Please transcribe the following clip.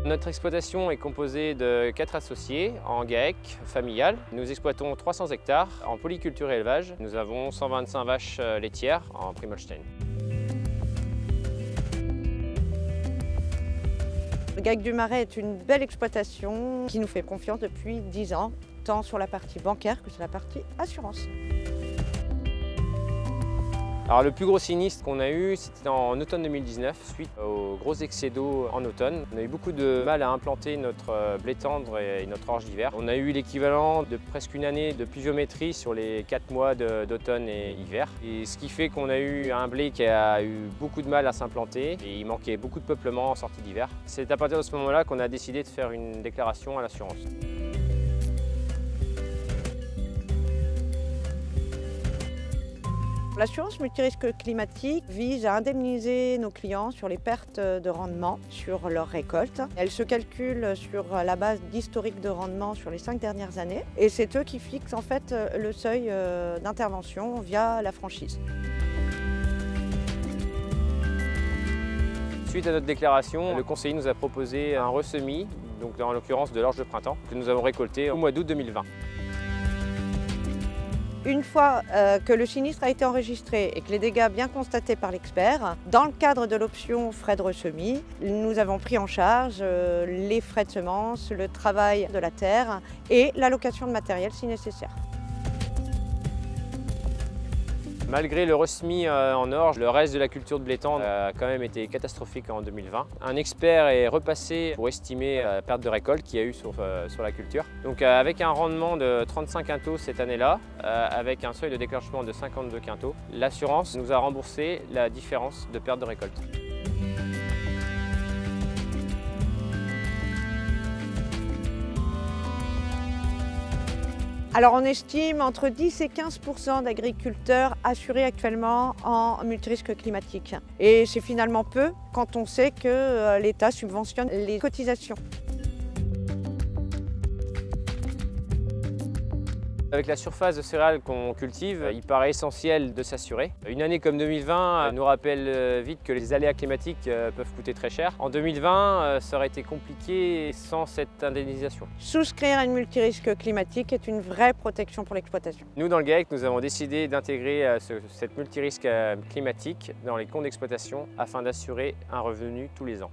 Notre exploitation est composée de 4 associés en GAEC familial. Nous exploitons 300 hectares en polyculture et élevage. Nous avons 125 vaches laitières en Primolstein. Le GAEC du Marais est une belle exploitation qui nous fait confiance depuis 10 ans, tant sur la partie bancaire que sur la partie assurance. Alors le plus gros sinistre qu'on a eu, c'était en automne 2019, suite aux gros excès d'eau en automne. On a eu beaucoup de mal à implanter notre blé tendre et notre orge d'hiver. On a eu l'équivalent de presque une année de pluviométrie sur les 4 mois d'automne et hiver. Et ce qui fait qu'on a eu un blé qui a eu beaucoup de mal à s'implanter et il manquait beaucoup de peuplement en sortie d'hiver. C'est à partir de ce moment-là qu'on a décidé de faire une déclaration à l'assurance. L'assurance multirisque climatique vise à indemniser nos clients sur les pertes de rendement sur leur récolte. Elle se calcule sur la base d'historique de rendement sur les 5 dernières années et c'est eux qui fixent en fait le seuil d'intervention via la franchise. Suite à notre déclaration, le conseiller nous a proposé un ressemis, donc en l'occurrence de l'orge de printemps, que nous avons récolté au mois d'août 2020. Une fois que le sinistre a été enregistré et que les dégâts bien constatés par l'expert, dans le cadre de l'option frais de ressemis, nous avons pris en charge les frais de semences, le travail de la terre et l'allocation de matériel si nécessaire. Malgré le ressemis en orge, le reste de la culture de blé tendre a quand même été catastrophique en 2020. Un expert est repassé pour estimer la perte de récolte qu'il y a eu sur la culture. Donc avec un rendement de 35 quintaux cette année-là, avec un seuil de déclenchement de 52 quintaux, l'assurance nous a remboursé la différence de perte de récolte. Alors on estime entre 10 et 15% d'agriculteurs assurés actuellement en multirisque climatique. Et c'est finalement peu quand on sait que l'État subventionne les cotisations. Avec la surface de céréales qu'on cultive, il paraît essentiel de s'assurer. Une année comme 2020 nous rappelle vite que les aléas climatiques peuvent coûter très cher. En 2020, ça aurait été compliqué sans cette indemnisation. Souscrire à une multirisque climatique est une vraie protection pour l'exploitation. Nous, dans le GAEC, nous avons décidé d'intégrer cette multirisque climatique dans les comptes d'exploitation afin d'assurer un revenu tous les ans.